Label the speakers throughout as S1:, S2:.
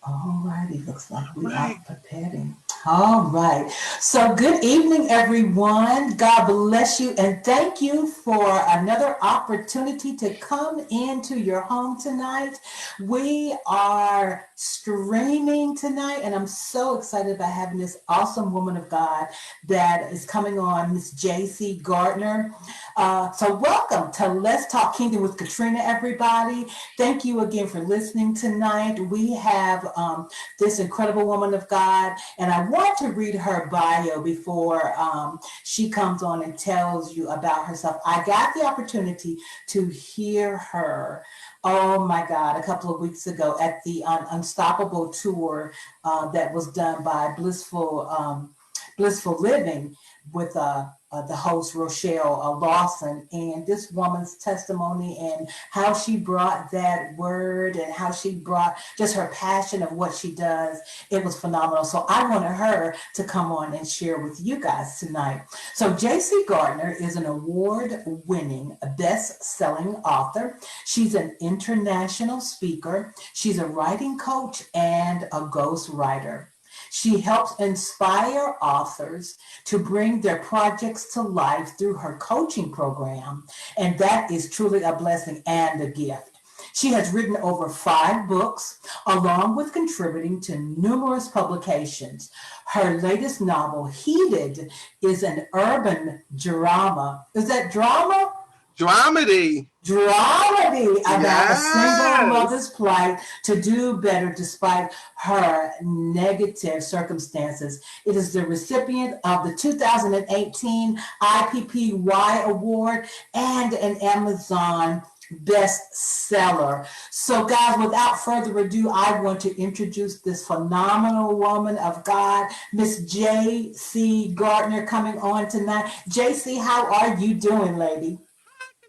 S1: All righty, looks like we are
S2: Right.
S1: preparing. All right. So, good evening, everyone. God bless you and thank you for another opportunity to come into your home tonight. We are streaming tonight, and I'm so excited about having this awesome woman of God that is coming on, Miss J.C. Gardner. So, welcome to Let's Talk Kingdom with Catrina, everybody. Thank you again for listening tonight. We have this incredible woman of God, and I want to read her bio before she comes on and tells you about herself. I got the opportunity to hear her. Oh my God, a couple of weeks ago at the Unstoppable tour that was done by Blissful Living with the host Rochelle Lawson, and this woman's testimony and how she brought that word and how she brought just her passion of what she does. It was phenomenal. So I wanted her to come on and share with you guys tonight. So JC Gardner is an award-winning, best-selling author. She's an international speaker. She's a writing coach and a ghostwriter. She helps inspire authors to bring their projects to life through her coaching program, and that is truly a blessing and a gift. She has written over 5 books, along with contributing to numerous publications. Her latest novel, Heated, is an urban drama. Is that drama?
S2: Dramedy.
S1: Dramedy about a single
S2: Yes.
S1: mother's plight to do better despite her negative circumstances. It is the recipient of the 2018 IPPY Award and an Amazon bestseller. So, guys, without further ado, I want to introduce this phenomenal woman of God, Miss J.C. Gardner, coming on tonight. J.C., how are you doing, lady?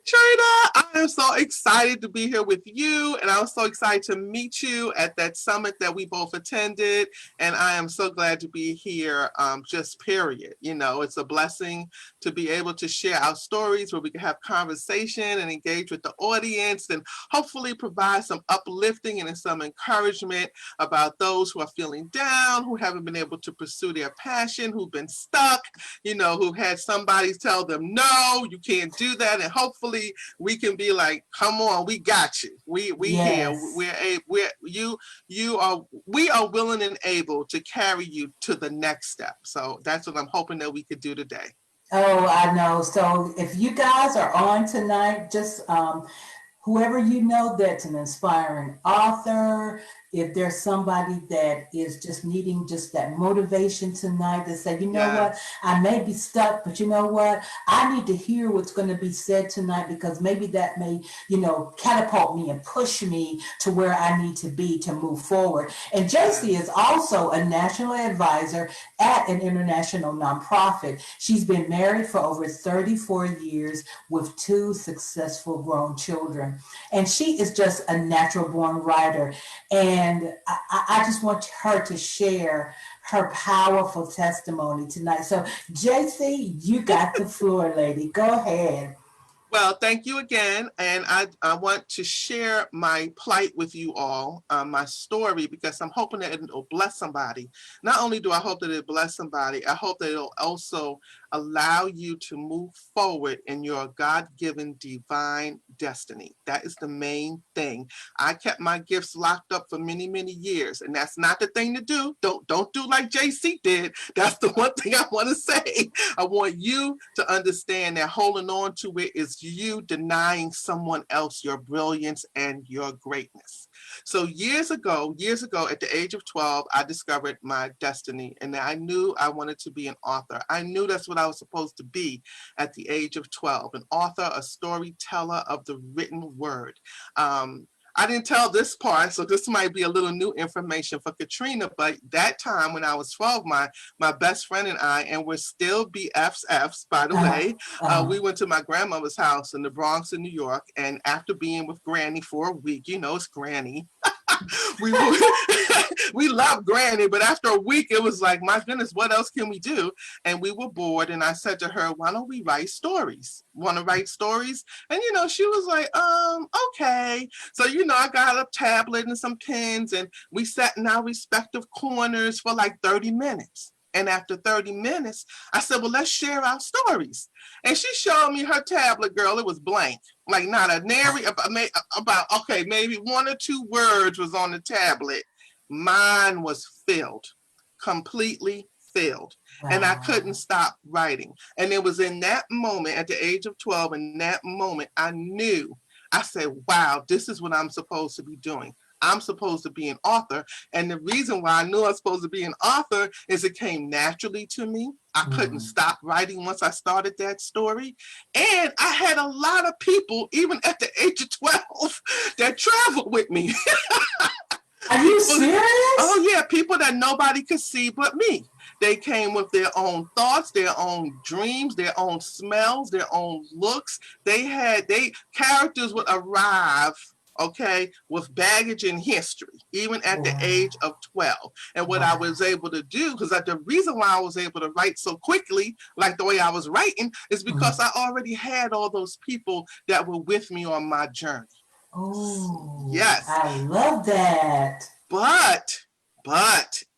S2: Trina, I am so excited to be here with you, and I'm so excited to meet you at that summit that we both attended. And I am so glad to be here, just period. It's a blessing to be able to share our stories where we can have conversation and engage with the audience and hopefully provide some uplifting and some encouragement about those who are feeling down, who haven't been able to pursue their passion, who've been stuck, who've had somebody tell them, no, you can't do that. And hopefully we can be like, come on, we got you. We here.
S1: Yes.
S2: We are willing and able to carry you to the next step. So that's what I'm hoping that we could do today.
S1: Oh, I know. So if you guys are on tonight, just whoever you know that's an inspiring author, if there's somebody that is just needing just that motivation tonight to say, you know what,
S2: Yes.
S1: I may be stuck, but you know what, I need to hear what's going to be said tonight because maybe that may, catapult me and push me to where I need to be to move forward. And JC is
S2: Yes.
S1: also a national advisor at an international nonprofit. She's been married for over 34 years with 2 successful grown children. And she is just a natural born writer. And I just want her to share her powerful testimony tonight. So, JC, you got the floor, lady. Go ahead.
S2: Well, thank you again. And I want to share my plight with you all, my story, because I'm hoping that it'll bless somebody. Not only do I hope that it bless somebody, I hope that it'll also allow you to move forward in your God-given divine destiny. That is the main thing. I kept my gifts locked up for many, many years, and that's not the thing to do. Don't do like JC did. That's the one thing I want to say. I want you to understand that holding on to it is you denying someone else your brilliance and your greatness. So years ago, at the age of 12, I discovered my destiny, and I knew I wanted to be an author. I knew that's what I was supposed to be at the age of 12, an author, a storyteller of the written word. I didn't tell this part, so this might be a little new information for Catrina, but that time when I was 12, my best friend and I, and we're still BFFs, by the
S1: Uh,
S2: way,
S1: uh,
S2: we went to my grandmother's house in the Bronx in New York, and after being with Granny for a week, it's Granny, we we loved Granny, but after a week, it was like, my goodness, what else can we do? And we were bored, and I said to her, why don't we write stories? Want to write stories? And, she was like, okay. So, I got a tablet and some pens, and we sat in our respective corners for like 30 minutes. And after 30 minutes, I said, well, let's share our stories. And she showed me her tablet, girl. It was blank. Like not a nary about, okay, maybe 1 or 2 words was on the tablet. Mine was filled, completely filled. Wow. And I couldn't stop writing. And it was in that moment, at the age of 12, in that moment, I knew, I said, wow, this is what I'm supposed to be doing. I'm supposed to be an author. And the reason why I knew I was supposed to be an author is it came naturally to me. I couldn't stop writing once I started that story. And I had a lot of people, even at the age of 12, that traveled with me.
S1: Are you serious?
S2: Oh, yeah. People that nobody could see but me. They came with their own thoughts, their own dreams, their own smells, their own looks. Characters would arrive, okay, with baggage and history, even at the age of 12. And what I was able to do, because the reason why I was able to write so quickly, like the way I was writing, is because I already had all those people that were with me on my journey.
S1: Oh,
S2: yes.
S1: I love that.
S2: But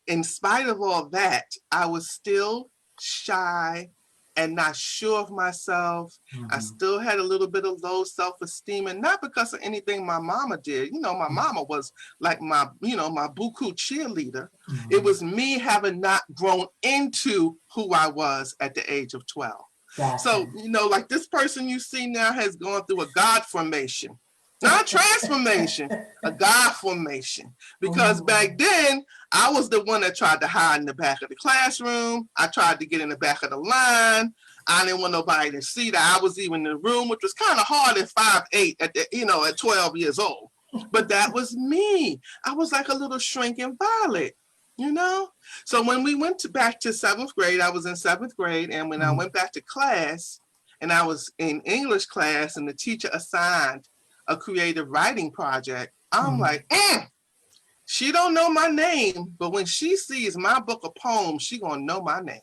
S2: in spite of all that, I was still shy and not sure of myself. I still had a little bit of low self-esteem, and not because of anything my mama did. My mama was like my buku cheerleader. It was me having not grown into who I was at the age of 12. Gotcha. So, like this person you see now has gone through a God formation. Not a transformation, a God formation. Because back then, I was the one that tried to hide in the back of the classroom. I tried to get in the back of the line. I didn't want nobody to see that I was even in the room, which was kind of hard at 5'8" at 12 years old. But that was me. I was like a little shrinking violet, So when we went back to 7th grade, I was in 7th grade. And when I went back to class, and I was in English class, and the teacher assigned a creative writing project, I'm like, she don't know my name, but when she sees my book of poems, she gonna know my name.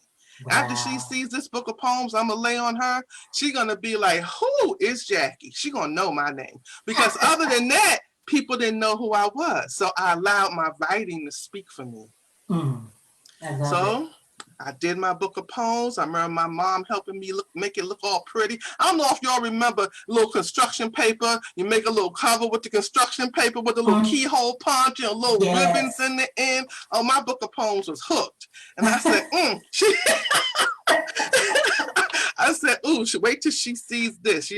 S2: Wow. After she sees this book of poems I'm gonna lay on her, she gonna be like, who is Jackie? She gonna know my name. Because other than that, people didn't know who I was. So I allowed my writing to speak for me. I did my book of poems. I remember my mom helping me make it look all pretty. I don't know if y'all remember a little construction paper. You make a little cover with the construction paper with a little keyhole punch and little ribbons in the end. Oh, my book of poems was hooked. And I said, I said, ooh, wait till she sees this,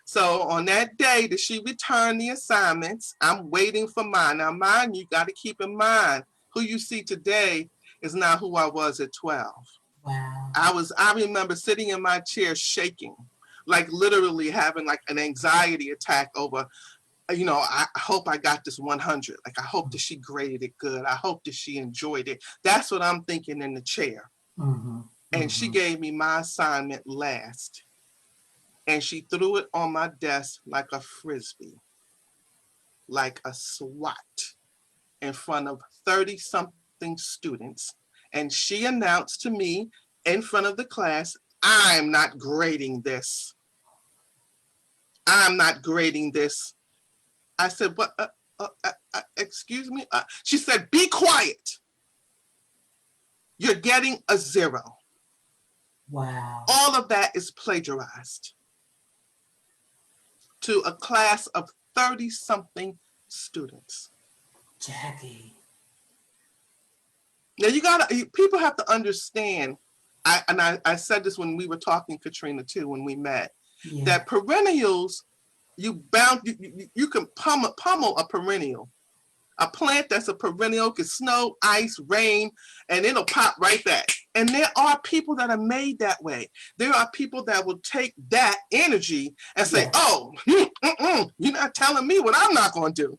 S2: So on that day that she returned the assignments, I'm waiting for mine. Now, mine, you got to keep in mind, who you see today is not who I was at 12.
S1: Wow.
S2: I remember sitting in my chair shaking, like literally having like an anxiety attack over, I hope I got this 100. Like, I hope that she graded it good. I hope that she enjoyed it. That's what I'm thinking in the chair. And she gave me my assignment last. And she threw it on my desk like a frisbee, like a SWAT, in front of 30-something students, and she announced to me in front of the class, I'm not grading this. I'm not grading this. I said, what? Excuse me? She said, be quiet. You're getting a 0.
S1: Wow.
S2: All of that is plagiarized to a class of 30-something students.
S1: Jackie.
S2: Now people have to understand, I said this when we were talking, Catrina, too, when we met, that perennials, you can pummel a perennial. A plant that's a perennial can snow, ice, rain, and it'll pop right back. And there are people that are made that way. There are people that will take that energy and say, oh, you're not telling me what I'm not going to do.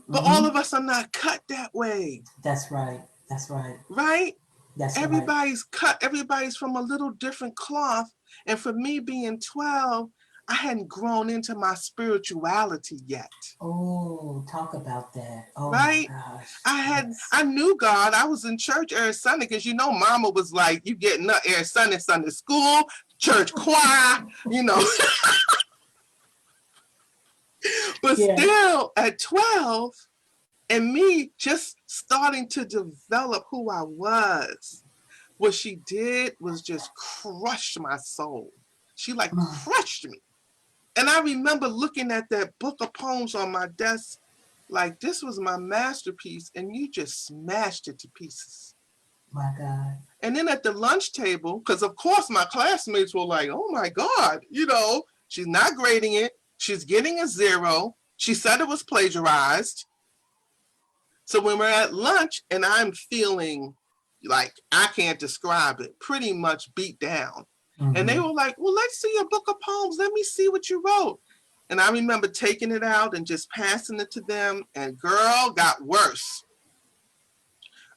S2: But all of us are not cut that way.
S1: That's right. That's right.
S2: Right?
S1: That's
S2: everybody's cut. Everybody's from a little different cloth. And for me being 12, I hadn't grown into my spirituality yet.
S1: Oh, talk about that. Oh my
S2: Right?
S1: gosh. Yes.
S2: I knew God. I was in church every Sunday because mama was like, you getting up every Sunday, Sunday school, church choir, but
S1: Yeah.
S2: still at 12 and me just starting to develop who I was. What she did was just crush my soul. She like
S1: Mm,
S2: crushed me. And I remember looking at that book of poems on my desk, like this was my masterpiece, and you just smashed it to pieces.
S1: my God.
S2: And then at the lunch table, because of course my classmates were like, oh my God, she's not grading it. She's getting a 0. She said it was plagiarized. So when we're at lunch and I'm feeling like I can't describe it, pretty much beat down. And they were like, well, let's see your book of poems. Let me see what you wrote. And I remember taking it out and just passing it to them. And girl, got worse.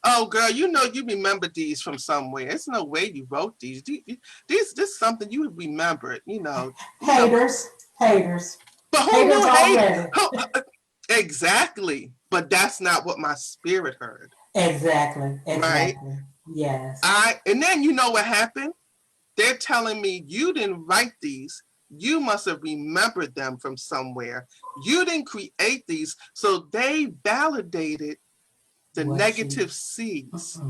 S2: Oh, girl, you remember these from somewhere. There's no way you wrote these. This is something you would remember it,
S1: Haters. Haters.
S2: But who
S1: Haters
S2: knew hate?
S1: already.
S2: Exactly. But that's not what my spirit heard.
S1: Exactly.
S2: Right?
S1: Exactly. Yes.
S2: And then you know what happened? They're telling me you didn't write these. You must have remembered them from somewhere. You didn't create these. So they validated the negative seeds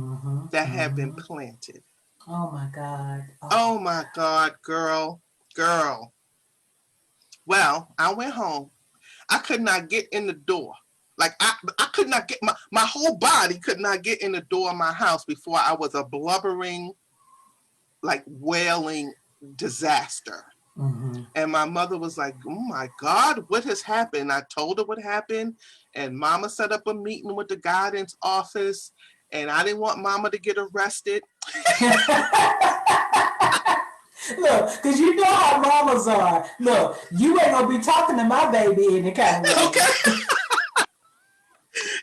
S2: that have been planted.
S1: Oh my God.
S2: Oh my God, girl. Well, I went home. I could not get in the door. Like I could not get my whole body could not get in the door of my house before I was a blubbering, like wailing disaster. And my mother was like, oh my God, what has happened? I told her what happened. And mama set up a meeting with the guidance office. And I didn't want mama to get arrested.
S1: Look, because you know how mamas are. Look, you ain't going to be talking to my baby in the kind of way.
S2: Okay.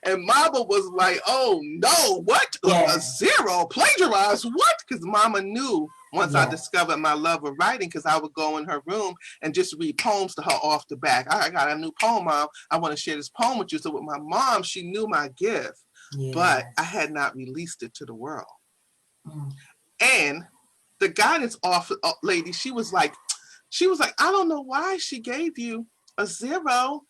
S2: And mama was like, oh no, what? Yeah. A 0, plagiarized, what? Because mama knew once I discovered my love of writing, because I would go in her room and just read poems to her off the back. I got a new poem, Mom. I want to share this poem with you. So with my mom, she knew my gift, but I had not released it to the world. And the guidance office lady, she was like, I don't know why she gave you a 0.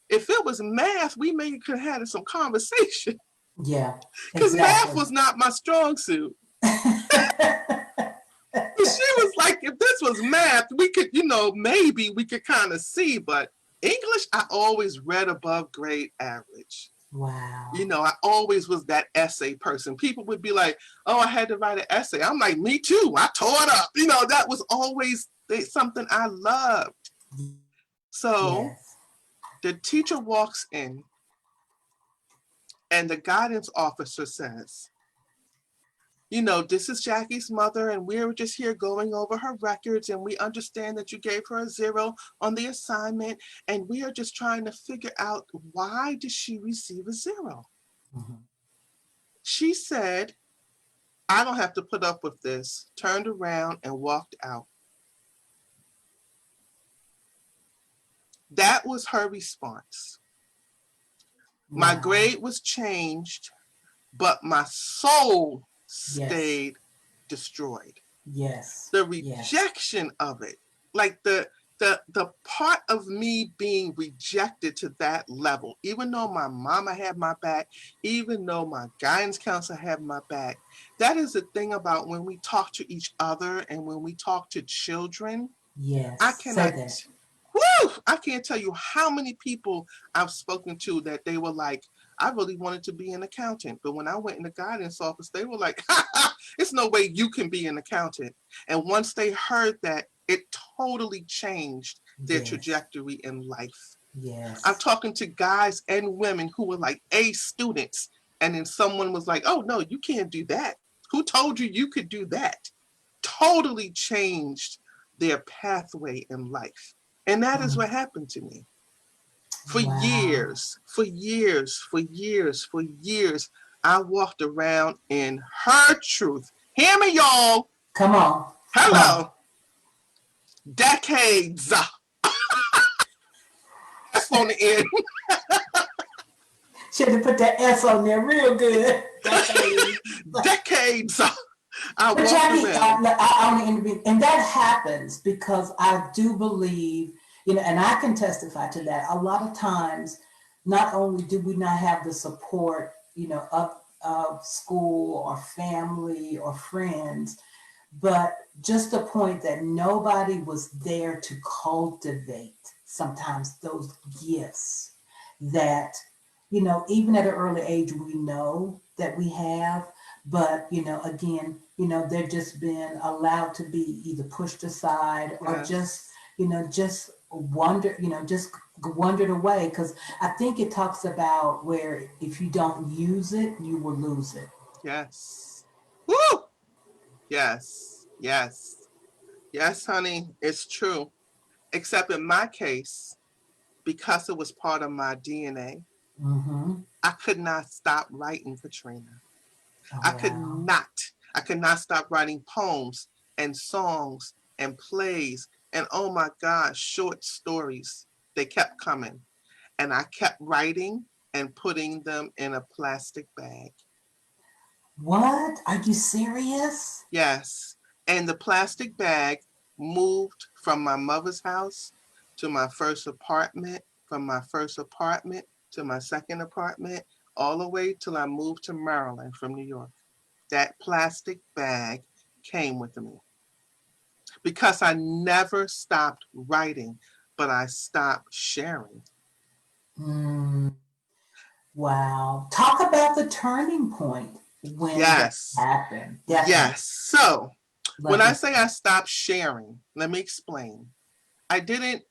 S2: If it was math, we maybe could have had some conversation.
S1: Yeah.
S2: Because math was not my strong suit. She was like, if this was math, we could, maybe we could kind of see. But English, I always read above grade average.
S1: Wow.
S2: I always was that essay person. People would be like, oh, I had to write an essay. I'm like, me too. I tore it up. That was always something I loved. So the teacher walks in and the guidance officer says, this is Jackie's mother, and we're just here going over her records, and we understand that you gave her a 0 on the assignment, and we are just trying to figure out why did she receive a 0? She said, I don't have to put up with this, turned around and walked out. That was her response. Wow. My grade was changed, but my soul stayed destroyed.
S1: Yes.
S2: The rejection of it, like the part of me being rejected to that level, even though my mama had my back, even though my guidance counselor had my back. That is the thing about when we talk to each other and when we talk to children.
S1: Yes.
S2: I cannot. I can't tell you how many people I've spoken to that they were like, I really wanted to be an accountant. But when I went in the guidance office, they were like, it's no way you can be an accountant. And once they heard that, it totally changed their trajectory in life.
S1: Yes.
S2: I'm talking to guys and women who were like A students. And then someone was like, oh, no, you can't do that. Who told you you could do that? Totally changed their pathway in life. And that is what happened to me. For years, I walked around in her truth. Hear me, y'all.
S1: Come on.
S2: Hello. Decades. S on the end.
S1: Should have put that S on there real good. Decades.
S2: Decades. I
S1: But
S2: walked
S1: Jackie,
S2: around.
S1: I only intervene, and that happens because I do believe, and I can testify to that. A lot of times, not only do we not have the support, of school or family or friends, but just the point that nobody was there to cultivate sometimes those gifts that, even at an early age, we know that we have, but, again, they're just been allowed to be either pushed aside or just,
S2: Yes.
S1: just just wandered away. Because I think it talks about where if you don't use it, you will lose it.
S2: Yes. Woo! Yes. Yes. Yes, honey. It's true. Except in my case, because it was part of my DNA,
S1: Mm-hmm.
S2: I could not stop writing, Catrina.
S1: Oh,
S2: I could
S1: wow.
S2: not. I could not stop writing poems and songs and plays and, oh my gosh, short stories. They kept coming. And I kept writing and putting them in a plastic bag.
S1: What? Are you serious?
S2: Yes. And the plastic bag moved from my mother's house to my first apartment, from my first apartment to my second apartment, all the way till I moved to Maryland from New York. That plastic bag came with me because I never stopped writing, but I stopped sharing.
S1: Mm, wow. Talk about the turning point when that
S2: Yes.
S1: happened. Definitely.
S2: Yes. So when
S1: Love
S2: I
S1: to
S2: say
S1: hear.
S2: I stopped sharing, let me explain. I didn't,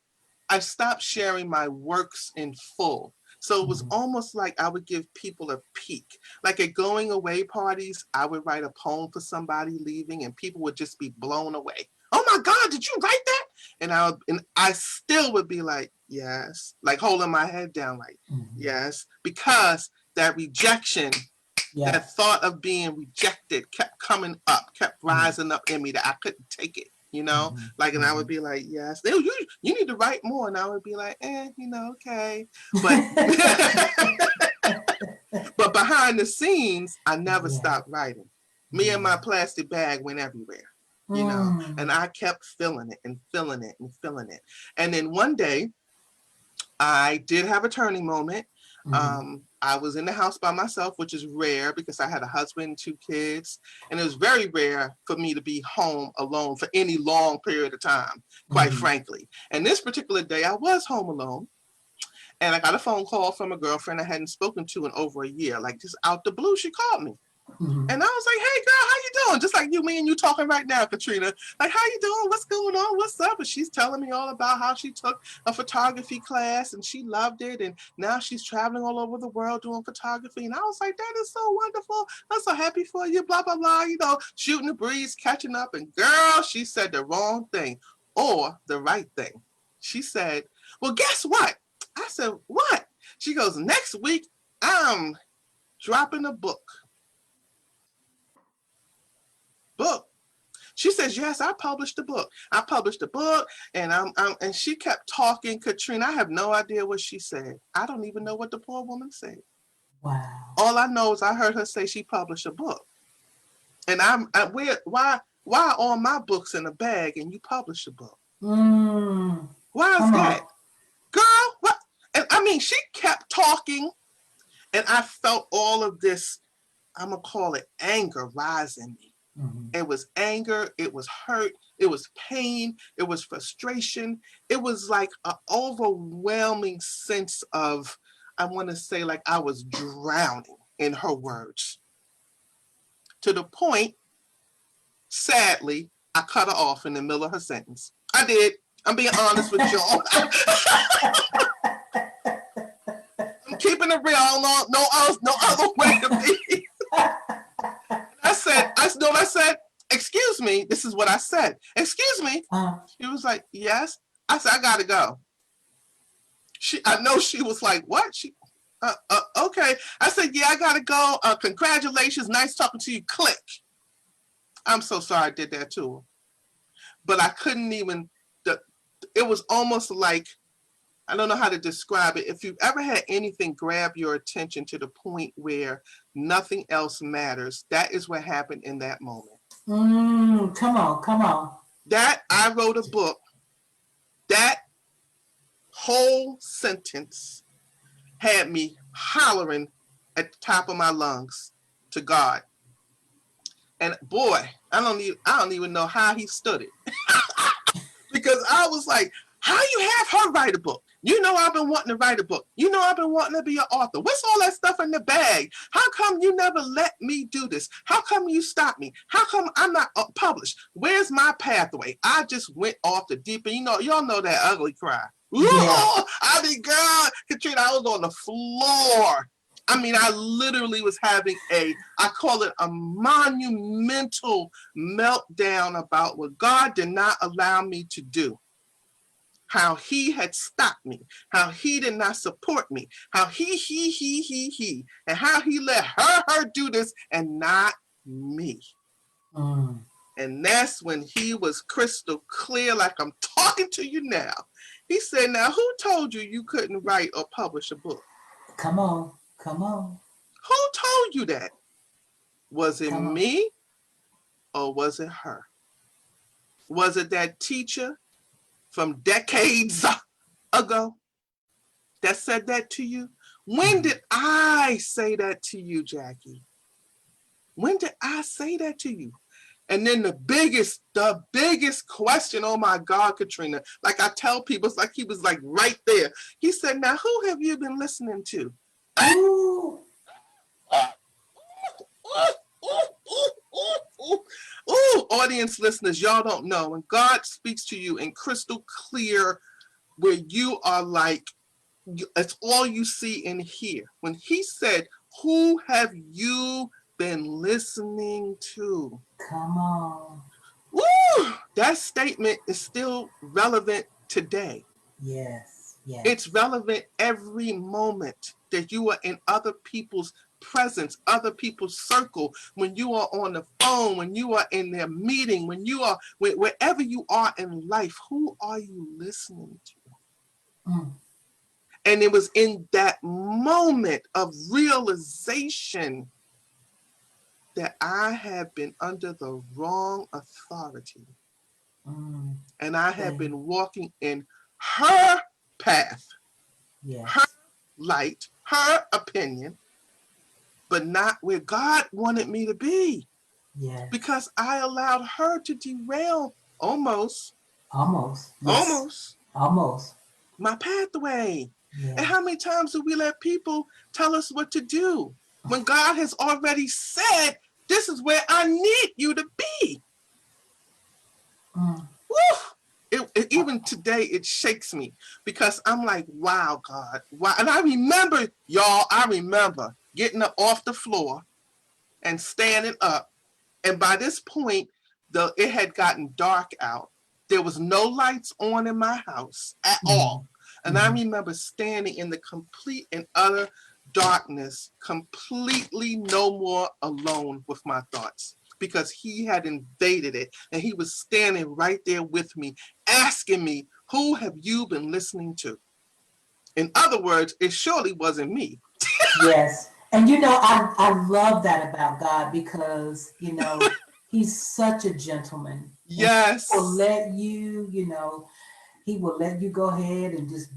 S2: I stopped sharing my works in full. So it was
S1: Mhm.
S2: almost like I would give people a peek. Like at going away parties, I would write a poem for somebody leaving and people would just be blown away. Oh my God, did you write that? And I still would be like, yes, like holding my head down, like,
S1: Mhm.
S2: yes, because that rejection,
S1: Yeah.
S2: that thought of being rejected kept coming up, kept
S1: Mhm.
S2: rising up in me that I couldn't take it,
S1: Mhm.
S2: like, and I would
S1: Mhm.
S2: be like, yes, you need to write more. And I would be like, okay. But, but behind the scenes, I never
S1: Yeah.
S2: stopped writing. Me and my
S1: Yeah.
S2: plastic bag went everywhere, and
S1: Mm.
S2: I kept filling it and filling it and filling it. And then one day I did have a turning moment.
S1: Mhm.
S2: I was in the house by myself, which is rare because I had a husband, 2 kids, and it was very rare for me to be home alone for any long period of time, quite
S1: Mhm.
S2: frankly. And this particular day, I was home alone, and I got a phone call from a girlfriend I hadn't spoken to in over a year. Like just out the blue, she called me.
S1: Mhm.
S2: And I was like, hey girl, how you doing? Just like me and you talking right now, Catrina. Like, how you doing? What's going on? What's up? And she's telling me all about how she took a photography class and she loved it. And now she's traveling all over the world doing photography. And I was like, that is so wonderful. I'm so happy for you, blah, blah, blah, shooting the breeze, catching up. And girl, she said the wrong thing or the right thing. She said, well, guess what? I said, what? She goes, next week, I'm dropping a book. She says, yes, I published a book. I published a book, and and she kept talking. Catrina, I have no idea what she said. I don't even know what the poor woman said.
S1: Wow.
S2: All I know is I heard her say she published a book. And why are all my books in a bag and you publish a book?
S1: Mm.
S2: Why is
S1: Come
S2: that?
S1: on.
S2: Girl, what? And I mean, she kept talking, and I felt all of this, I'm going to call it anger rise in me.
S1: Mhm.
S2: It was anger, it was hurt, it was pain, it was frustration. It was like an overwhelming sense of, I want to say, like I was drowning in her words to the point, sadly, I cut her off in the middle of her sentence. I did. I'm being honest with y'all. I'm keeping it real. No other way to be. I know what I said, excuse me. This is what I said. Excuse me.
S1: uh,
S2: She was like, yes. I said, I gotta go. I know she was like, what? Okay. I said, yeah, I gotta go. Congratulations. Nice talking to you. Click. I'm so sorry I did that to her. But I couldn't even, it was almost like I don't know how to describe it. If you've ever had anything grab your attention to the point where nothing else matters, that is what happened in that moment.
S1: Come on, come on.
S2: That I wrote a book. That whole sentence had me hollering at the top of my lungs to God. And boy, I don't even know how he stood it. Because I was like, how you have her write a book? You know I've been wanting to write a book. You know I've been wanting to be an author. What's all that stuff in the bag? How come you never let me do this? How come you stopped me? How come I'm not published? Where's my pathway? I just went off the deep end. You know, y'all know that ugly cry. Ooh,
S1: Yeah.
S2: I mean, girl, Catrina, I was on the floor. I mean, I literally was having I call it a monumental meltdown about what God did not allow me to do. How he had stopped me, how he did not support me, how he, and how he let her do this and not me. And that's when he was crystal clear, like I'm talking to you now. He said, now who told you you couldn't write or publish a book?
S1: Come on, come on.
S2: Who told you that? Was it
S1: Come on.
S2: me or was it her? Was it that teacher from decades ago that said that to you? When did I say that to you, Jackie? When did I say that to you? And then the biggest question, oh my God, Catrina, like I tell people, it's like he was like right there. He said, now who have you been listening to?
S1: Ooh.
S2: Ooh, audience listeners, y'all don't know. When God speaks to you in crystal clear, where you are like, it's all you see and hear. When he said, who have you been listening to?
S1: Come on.
S2: Woo! That statement is still relevant today.
S1: Yes, yes.
S2: It's relevant every moment that you are in other people's presence, other people's circle, when you are on the phone, when you are in their meeting, when you are wherever you are in life, who are you listening to? And it was in that moment of realization that I have been under the wrong authority. And I have been walking in her path,
S1: yes.
S2: her light, her opinion, but not where God wanted me to be.
S1: Yes.
S2: Because I allowed her to derail almost my pathway.
S1: Yes.
S2: And how many times do we let people tell us what to do when God has already said, this is where I need you to be? Woo! Even today, it shakes me because I'm like, wow, God. Wow. And I remember, y'all, getting up off the floor and standing up. And by this point, it had gotten dark out. There was no lights on in my house at all. And I remember standing in the complete and utter darkness, completely no more alone with my thoughts, because he had invaded it and he was standing right there with me, asking me, who have you been listening to? In other words, it surely wasn't me.
S1: Yes. And I love that about God because, he's such a gentleman.
S2: Yes.
S1: He will let he will let you go ahead and just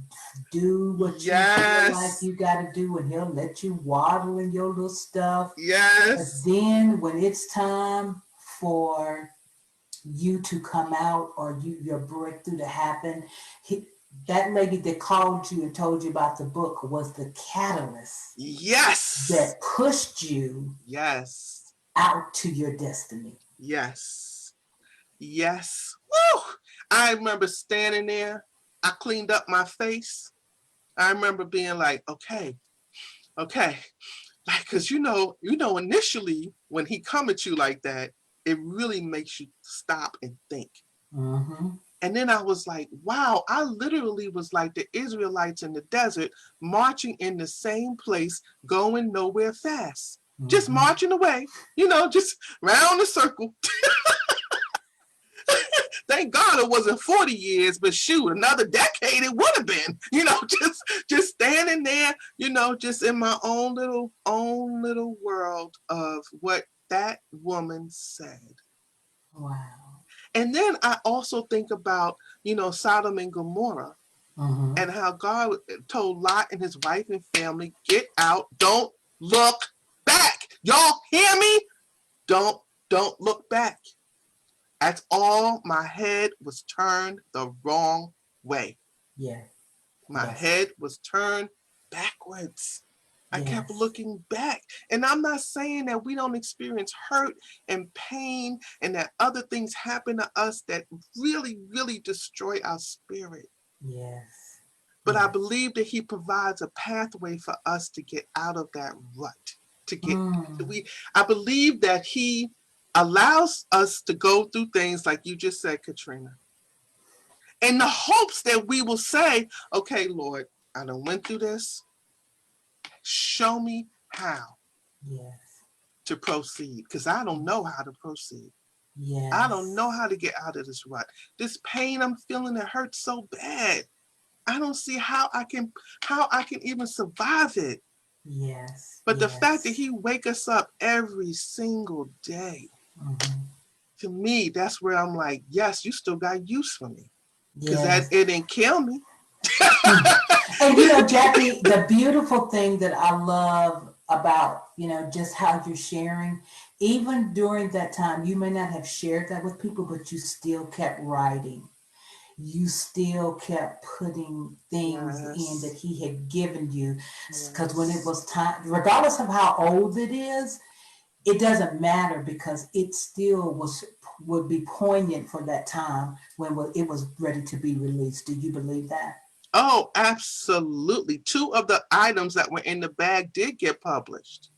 S1: do what you feel like you got to do, and he'll let you waddle in your little stuff.
S2: Yes.
S1: But then when it's time for you to come out or your breakthrough to happen, that lady that called you and told you about the book was the catalyst.
S2: Yes.
S1: That pushed you.
S2: Yes.
S1: Out to your destiny.
S2: Yes. Yes. Woo! I remember standing there. I cleaned up my face. I remember being like, okay. Like, cause initially when he come at you like that, it really makes you stop and think. And then I was like, wow, I literally was like the Israelites in the desert, marching in the same place, going nowhere fast. Just marching away, just round the circle. Thank God it wasn't 40 years, but shoot, another decade it would have been, just standing there, just in my own little world of what that woman said.
S1: Wow.
S2: And then I also think about, Sodom and Gomorrah, and how God told Lot and his wife and family, get out, don't look back. Y'all hear me? Don't look back. That's all. My head was turned the wrong way.
S1: Yeah.
S2: My
S1: Yes.
S2: head was turned backwards. I kept looking back. And I'm not saying that we don't experience hurt and pain and that other things happen to us that really, really destroy our spirit.
S1: Yes.
S2: But I believe that he provides a pathway for us to get out of that rut. I believe that he allows us to go through things like you just said, Catrina, in the hopes that we will say, okay, Lord, I done went through this. Show me how to proceed, because I don't know how to proceed.
S1: Yes.
S2: I don't know how to get out of this rut. This pain I'm feeling, it hurts so bad. I don't see how I can even survive it.
S1: Yes.
S2: But the fact that he wake us up every single day, to me, that's where I'm like, yes, you still got use for me. Because it didn't kill me.
S1: And Jackie, the beautiful thing that I love about, just how you're sharing, even during that time, you may not have shared that with people, but you still kept writing. You still kept putting things in that he had given you. Because when it was time, regardless of how old it is, it doesn't matter, because it still would be poignant for that time when it was ready to be released. Do you believe that?
S2: Oh, absolutely. 2 of the items that were in the bag did get published.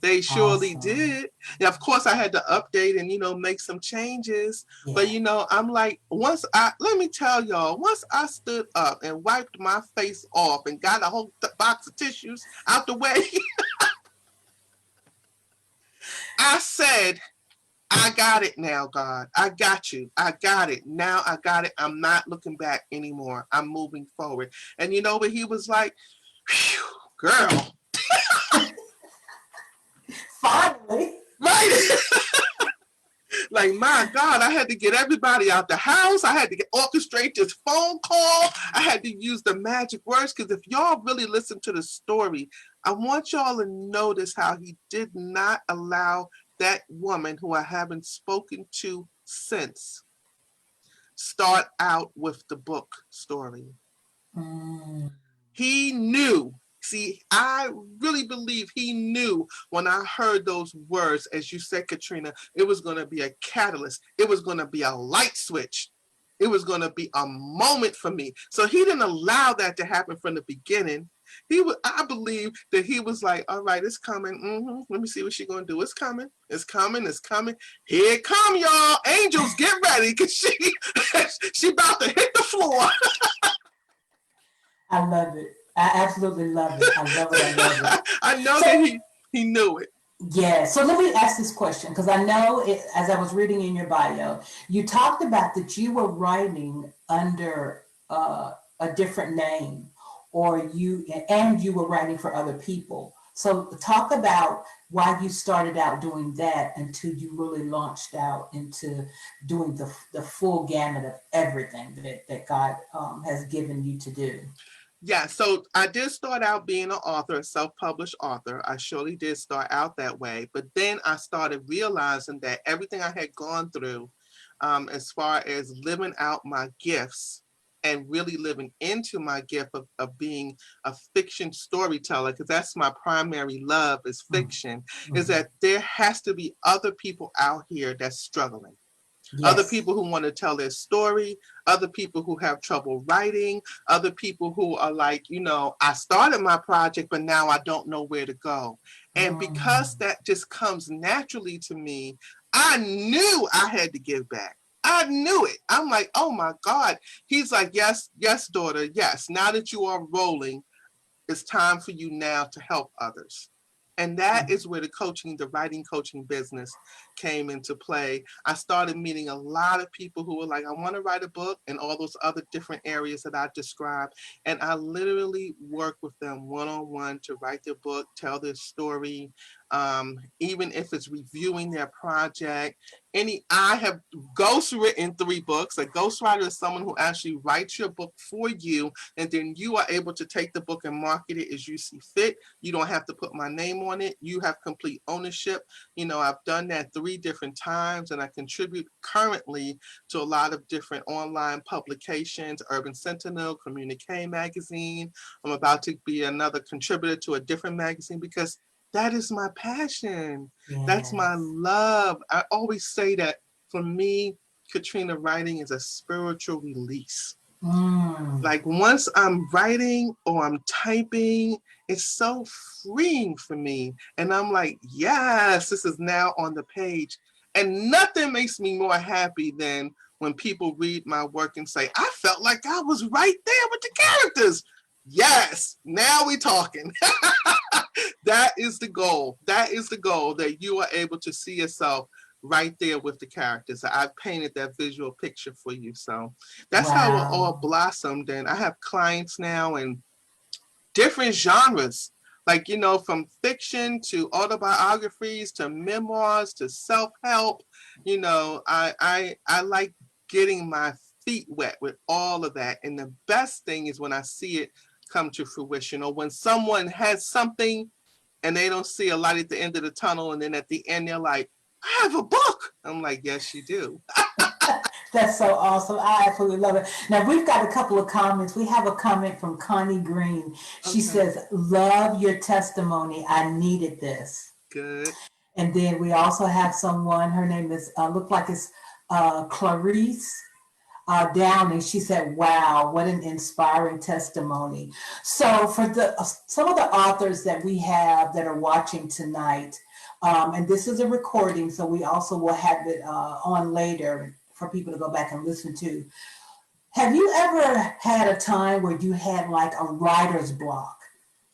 S2: They surely did. Now, of course, I had to update and, make some changes. Yeah. But, I'm like, let me tell y'all, once I stood up and wiped my face off and got a whole box of tissues out the way, I said, I got it now, God. I got you. I got it. Now I got it. I'm not looking back anymore. I'm moving forward. And you know what he was like? Girl.
S1: Finally.
S2: Right. Like, my God, I had to get everybody out the house. I had to orchestrate this phone call. I had to use the magic words, because if y'all really listen to the story, I want y'all to notice how he did not allow that woman, who I haven't spoken to since, start out with the book story. He knew. See, I really believe he knew when I heard those words, as you said, Catrina, it was going to be a catalyst. It was going to be a light switch. It was going to be a moment for me. So he didn't allow that to happen from the beginning. I believe that he was like, all right, it's coming. Let me see what she's going to do. It's coming. It's coming. It's coming. Here it come, y'all. Angels, get ready, because she about to hit the floor.
S1: I love it. I absolutely love it. I love it. I love it.
S2: I know that he knew it.
S1: Yeah. So let me ask this question, because I know as I was reading in your bio, you talked about that you were writing under a different name, or you were writing for other people. So talk about why you started out doing that until you really launched out into doing the full gamut of everything that God has given you to do.
S2: Yeah, so I did start out being an author, a self-published author. I surely did start out that way. But then I started realizing that everything I had gone through, as far as living out my gifts and really living into my gift of being a fiction storyteller, because that's my primary love, is fiction, is that there has to be other people out here that's struggling. Yes. Other people who want to tell their story, other people who have trouble writing, other people who are like, I started my project, but now I don't know where to go. And because that just comes naturally to me, I knew I had to give back. I knew it. I'm like, oh my God. He's like, yes, daughter, yes. Now that you are rolling, it's time for you now to help others. And that is where the writing coaching business came into play. I started meeting a lot of people who were like, I want to write a book, and all those other different areas that I described. And I literally work with them one-on-one to write their book, tell their story, even if it's reviewing their project. I have ghostwritten 3 books. A ghostwriter is someone who actually writes your book for you, and then you are able to take the book and market it as you see fit. You don't have to put my name on it. You have complete ownership. I've done that 3 different times, and I contribute currently to a lot of different online publications, Urban Sentinel, Communique magazine. I'm about to be another contributor to a different magazine because that is my passion.
S1: Yes.
S2: That's my love. I always say that for me, Catrina, writing is a spiritual release. Like once I'm writing or I'm typing, it's so freeing for me. And I'm like, yes, this is now on the page. And nothing makes me more happy than when people read my work and say, I felt like I was right there with the characters. Yes, now we're talking. That is the goal. That is the goal, that you are able to see yourself right there with the characters. I've painted that visual picture for you. So that's how it all blossomed. And I have clients now in different genres, like, from fiction to autobiographies to memoirs to self-help. I like getting my feet wet with all of that. And the best thing is when I see it come to fruition, or when someone has something and they don't see a light at the end of the tunnel, and then at the end they're like, I have a book. I'm like, yes, you do.
S1: That's so awesome. I absolutely love it. Now, we've got a couple of comments. We have a comment from Connie Green. She says, love your testimony. I needed this.
S2: Good.
S1: And then we also have someone, her name is, look like it's Clarice Downing. She said, wow, what an inspiring testimony. So for some of the authors that we have that are watching tonight, and this is a recording, so we also will have it on later for people to go back and listen to. Have you ever had a time where you had like a writer's block?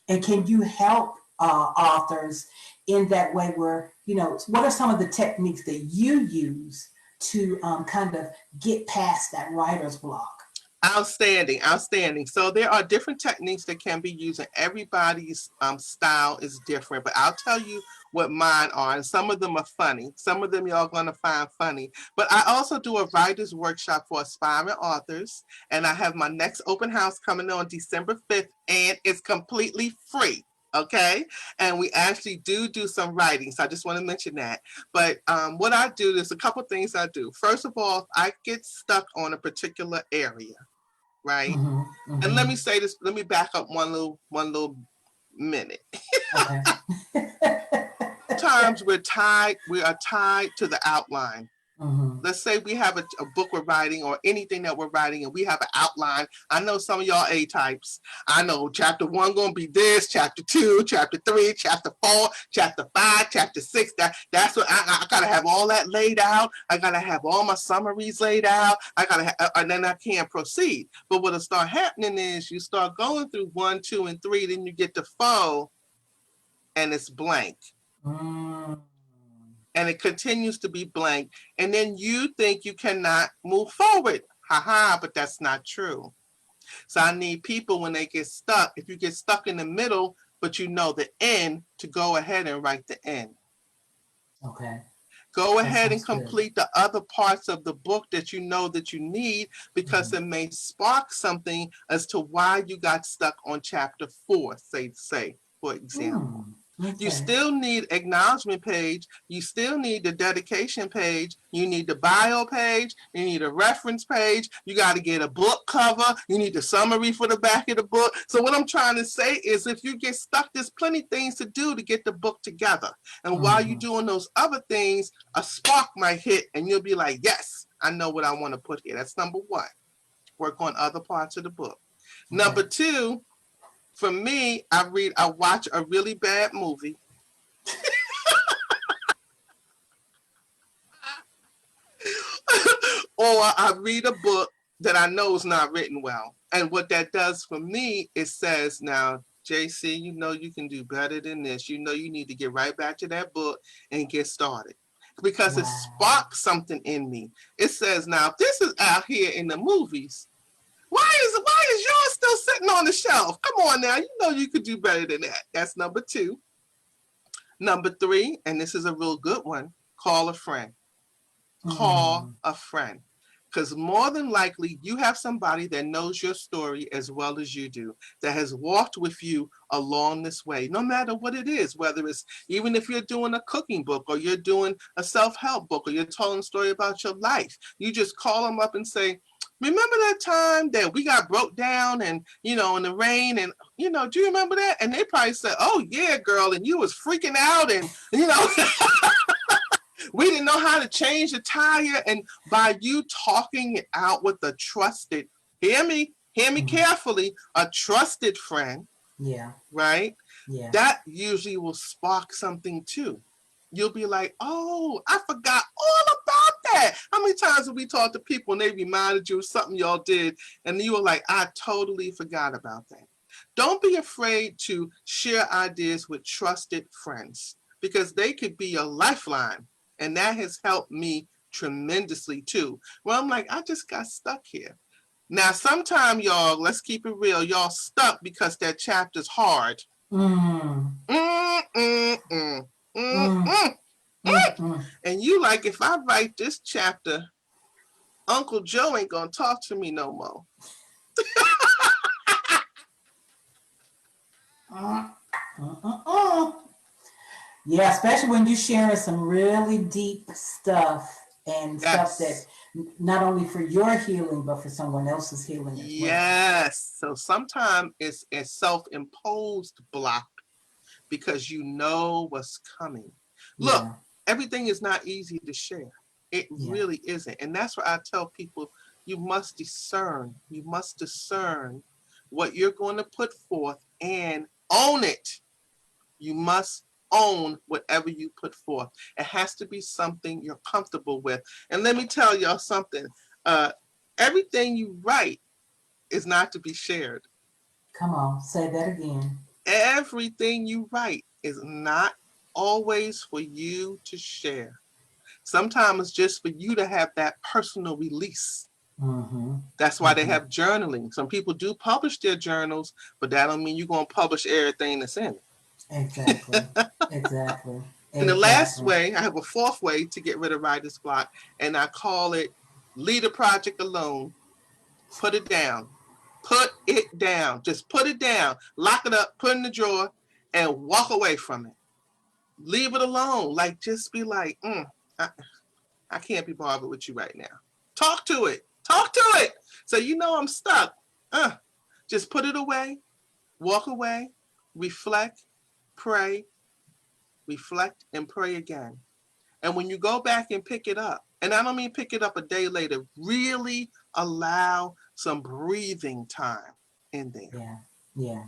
S1: And can you help authors in that way where, what are some of the techniques that you use to kind of get past that writer's block?
S2: Outstanding. So there are different techniques that can be used, and everybody's style is different, but I'll tell you what mine are. And some of them are funny. Some of them y'all going to find funny. But I also do a writer's workshop for aspiring authors, and I have my next open house coming on December 5th, and it's completely free. Okay. And we actually do some writing. So I just want to mention that. But what I do, there's a couple things I do. First of all, I get stuck on a particular area. Right. And let me say this, let me back up one little minute.
S1: Okay.
S2: Sometimes we are tied to the outline. Let's say we have a book we're writing, or anything that we're writing, and we have an outline. I know some of y'all A-types. I know chapter 1 going to be this, chapter 2, chapter 3, chapter 4, chapter 5, chapter 6. That's what I got to have all that laid out. I got to have all my summaries laid out. And then I can't proceed. But what'll start happening is you start going through 1, 2, and 3, then you get to 4, and it's blank. And it continues to be blank. And then you think you cannot move forward. But that's not true. So I need people, when they get stuck, if you get stuck in the middle, but you know the end, to go ahead and write the end.
S1: Okay.
S2: Go ahead and complete the other parts of the book that you know that you need, because it may spark something as to why you got stuck on chapter 4, say, for example. Okay. You still need acknowledgement page. You still need the dedication page. You need the bio page. You need a reference page. You got to get a book cover. You need the summary for the back of the book. So what I'm trying to say is, if you get stuck, there's plenty of things to do to get the book together. And while you're doing those other things, a spark might hit and you'll be like, yes, I know what I want to put here. That's number 1. Work on other parts of the book. Okay. Number 2, for me, I watch a really bad movie. Or I read a book that I know is not written well. And what that does for me, it says, now, JC, you know you can do better than this. You know you need to get right back to that book and get started. Because it
S1: Wow.
S2: sparked something in me. It says, now, if this is out here in the movies, why is yours still sitting on the shelf? Come on now, you know you could do better than that. That's number 2. Number 3, and this is a real good one, call a friend. Call a friend. Because more than likely, you have somebody that knows your story as well as you do, that has walked with you along this way, no matter what it is, whether it's even if you're doing a cooking book or you're doing a self-help book or you're telling a story about your life. You just call them up and say, remember that time that we got broke down and, you know, in the rain and, you know, do you remember that? And they probably say, oh, yeah, girl, and you was freaking out and, you know, we didn't know how to change the tire. And by you talking it out with a trusted, hear me carefully, a trusted friend,
S1: Yeah.
S2: right?
S1: Yeah.
S2: That usually will spark something too. You'll be like, oh, I forgot all about that. How many times have we talked to people and they reminded you of something y'all did and you were like, I totally forgot about that. Don't be afraid to share ideas with trusted friends because they could be your lifeline. And that has helped me tremendously too. Well, I'm like, I just got stuck here. Now, sometime y'all, let's keep it real, y'all stuck because that chapter's hard.
S1: Mm.
S2: Mm, mm, mm, mm,
S1: Mm.
S2: mm. And you like, if I write this chapter, Uncle Joe ain't gonna talk to me no more.
S1: Yeah, especially when you're sharing some really deep stuff and stuff that
S2: Yes.
S1: not only for your healing, but for someone else's healing as well.
S2: Yes. So sometimes it's a self-imposed block because you know what's coming. Look,
S1: Yeah,
S2: everything is not easy to share. It
S1: yeah,
S2: really isn't. And that's why I tell people you must discern. You must discern what you're going to put forth and own it. You must own whatever you put forth. It has to be something you're comfortable with. And let me tell y'all something. Uh, Everything you write is not to be shared.
S1: come on, say that again.
S2: Everything you write is not always for you to share. Sometimes it's just for you to have that personal release.
S1: Mm-hmm.
S2: That's why they
S1: Mm-hmm.
S2: have journaling. Some people do publish their journals, but that don't mean you're going to publish everything that's in it.
S1: Exactly. Exactly.
S2: And the last
S1: Exactly.
S2: way, I have a 4th way to get rid of writer's block, and I call it leave the project alone. Put it down. Put it down. Just put it down. Lock it up, put it in the drawer, and walk away from it. Leave it alone. Like, just be like, I, I can't be bothered with you right now. Talk to it. Talk to it. So you know I'm stuck. Just put it away. Walk away. Reflect. Pray. Reflect and pray again. And when you go back and pick it up, and I don't mean pick it up a day later, really allow some breathing time in there.
S1: Yeah. Yeah.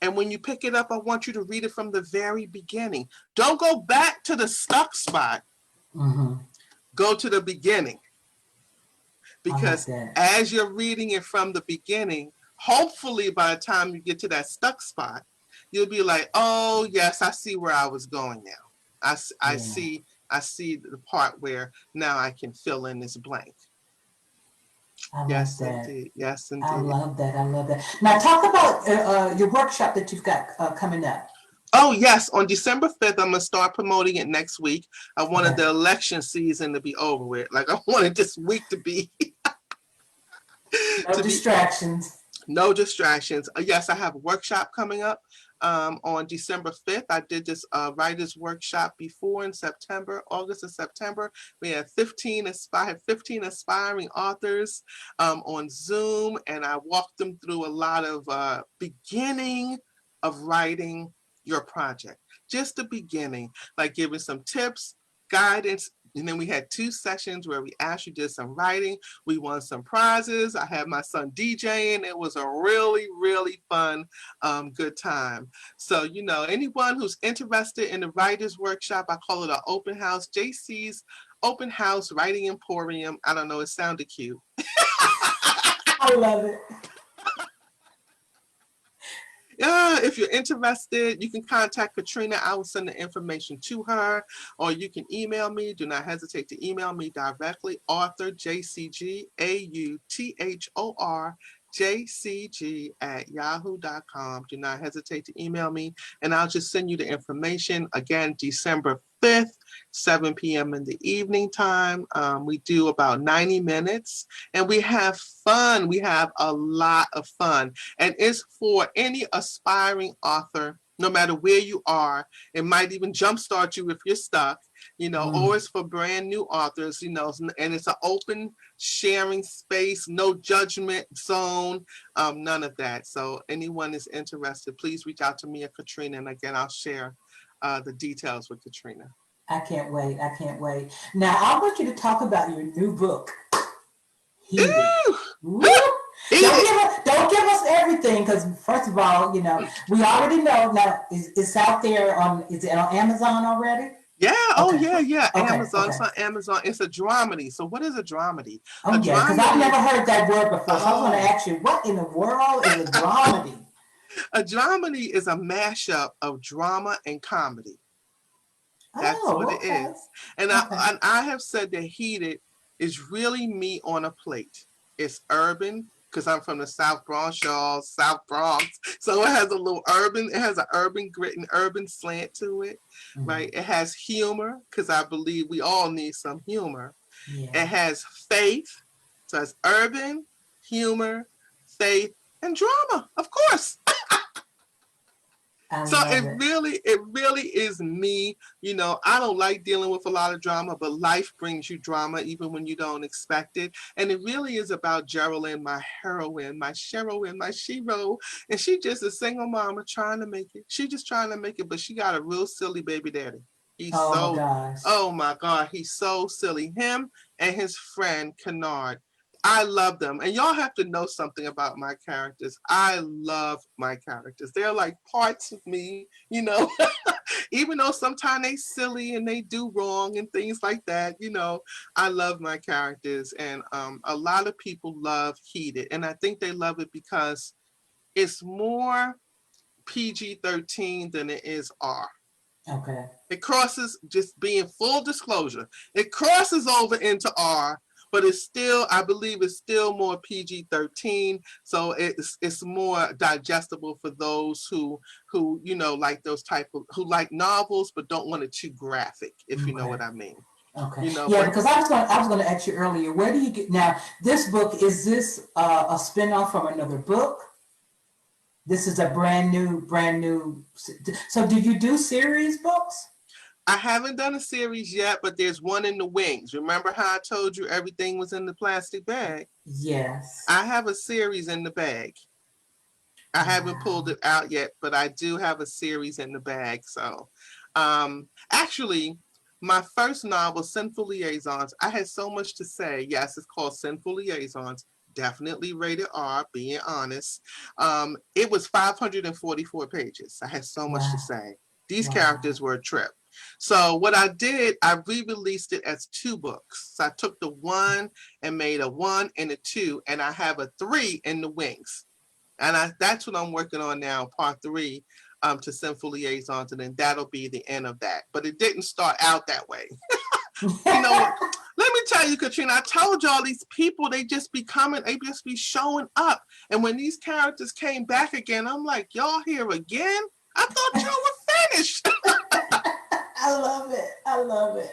S2: And when you pick it up, I want you to read it from the very beginning. Don't go back to the stuck spot.
S1: Mm-hmm.
S2: Go to the beginning.
S1: I like
S2: Because
S1: that.
S2: as you're reading it from the beginning, hopefully by the time you get to that stuck spot, you'll be like, oh, yes, I see where I was going now. I
S1: Yeah.
S2: see the part where now I can fill in this blank.
S1: I like
S2: Yes,
S1: that.
S2: indeed. Yes,
S1: I
S2: indeed.
S1: love that. I love that. Now, talk about your workshop that you've got coming up.
S2: Oh, yes. On December 5th, I'm going to start promoting it next week. I wanted
S1: Okay.
S2: the election season to be over with. Like, I wanted this week to be
S1: No
S2: to be
S1: distractions.
S2: no distractions. Yes, I have a workshop coming up on December 5th. I did this writers workshop before in September, August and September. We had 15 aspiring authors on Zoom, and I walked them through a lot of beginning of writing your project. Just the beginning, like giving some tips, guidance. And then we had 2 sessions where we actually did some writing. We won some prizes. I had my son DJing. It was a really, really fun, good time. So, you know, anyone who's interested in the writers workshop, I call it an open house, JC's open house writing emporium. I don't know, it sounded cute.
S1: I love it.
S2: If you're interested, you can contact Catrina. I will send the information to her, or you can email me. Do not hesitate to email me directly, author JCG@yahoo.com. Do not hesitate to email me, and I'll just send you the information. Again, December 5th, 7 p.m. in the evening time. We do about 90 minutes, and we have fun. We have a lot of fun. And it's for any aspiring author, no matter where you are. It might even jumpstart you if you're stuck, or it's for brand new authors, and it's an open sharing space, no judgment zone, none of that. So anyone is interested, please reach out to me or Catrina. And again, I'll share the details with Catrina.
S1: I can't wait. I can't wait. Now, I want you to talk about your new book, Heated. Don't give us everything, because first of all, we already know. Now, it's out there is it on Amazon already?
S2: Yeah.
S1: Okay.
S2: Oh, yeah.
S1: Okay.
S2: Amazon.
S1: Okay.
S2: It's on Amazon. It's a dramedy. So what is a dramedy?
S1: Oh, yeah, because I've never heard that word before. So I was going to ask you, what in the world is a dramedy?
S2: A dramedy is a mashup of drama and comedy. That's what it is. And I have said that Heated is really me on a plate. It's urban, because I'm from the South Bronx, y'all, South Bronx. So it has an urban grit and urban slant to it, right? It has humor, because I believe we all need some humor. Yeah. It has faith. So it's urban, humor, faith, and drama, of course. So it really is me. I don't like dealing with a lot of drama, but life brings you drama even when you don't expect it. And it really is about Geraldine, my heroine, my Cheryl, my Shiro. And she just a single mama trying to make it. She just trying to make it, but she got a real silly baby daddy. Oh my God, he's so silly. Him and his friend Kennard. I love them. And y'all have to know something about my characters. I love my characters. They're like parts of me, even though sometimes they silly and they do wrong and things like that, I love my characters. And a lot of people love Heated. And I think they love it because it's more PG-13 than it is R.
S1: Okay.
S2: It crosses, just being full disclosure, it crosses over into R, but I believe it's still more PG-13. So it's more digestible for those who like those who like novels but don't want it too graphic, if you know what I mean.
S1: Okay. Because I was going to ask you earlier, where do you get now? This book, is this a spinoff from another book? This is a brand new. So do you do series books?
S2: I haven't done a series yet, but there's one in the wings. Remember how I told you everything was in the plastic bag?
S1: Yes.
S2: I have a series in the bag. I haven't pulled it out yet, but I do have a series in the bag. So actually, my first novel, Sinful Liaisons, I had so much to say. Yes, it's called Sinful Liaisons. Definitely rated R, being honest. It was 544 pages. I had so much to say. These characters were a trip. So what I did, I re-released it as 2 books. So I took the 1 and made a 1 and a 2, and I have a 3 in the wings. And that's what I'm working on now, part 3 to Sinful Liaisons, and then that'll be the end of that. But it didn't start out that way. Let me tell you, Catrina, I told y'all these people, they just be coming, they just be showing up. And when these characters came back again, I'm like, y'all here again? I thought y'all were finished.
S1: I love it.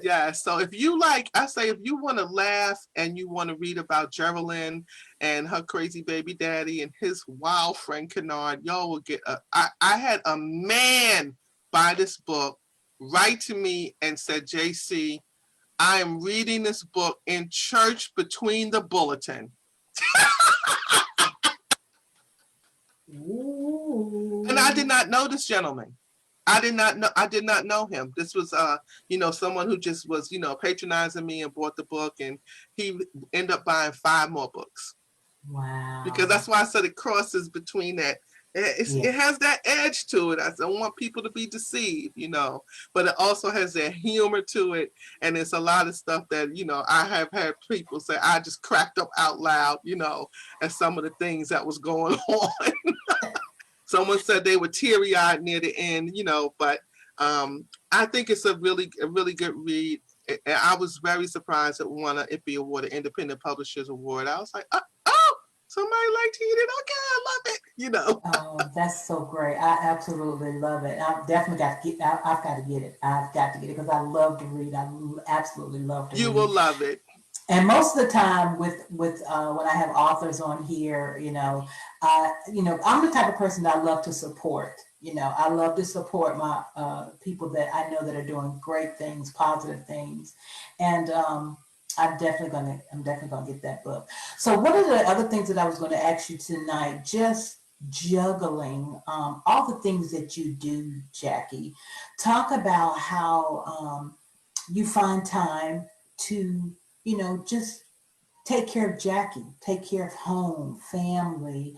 S2: Yeah, so if you if you want to laugh and you want to read about Geraldine and her crazy baby daddy and his wild friend Kennard, y'all will get I had a man buy this book, write to me and said, JC, I am reading this book in church between the bulletin. And I did not know this gentleman. I did not know him. This was someone who just was, patronizing me and bought the book, and he ended up buying 5 more books.
S1: Wow.
S2: Because that's why I said it crosses between that It has that edge to it. I don't want people to be deceived, but it also has that humor to it. And it's a lot of stuff that, I have had people say, I just cracked up out loud, at some of the things that was going on. Someone said they were teary eyed near the end, but I think it's a really good read. And I was very surprised it won an IPPY Award, an Independent Publishers Award. I was like, oh, somebody liked it. Okay, I love it.
S1: Oh, that's so great. I absolutely love it. I've definitely got to get. I've got to get it. I've got to get it because I love to read. I absolutely love to
S2: You will
S1: read.
S2: love it.
S1: And most of the time, with when I have authors on here, I'm the type of person that I love to support. I love to support my people that I know that are doing great things, positive things, and I'm definitely gonna get that book. So one of the other things that I was going to ask you tonight, just juggling all the things that you do, Jackie. Talk about how you find time to, just take care of Jackie, take care of home, family,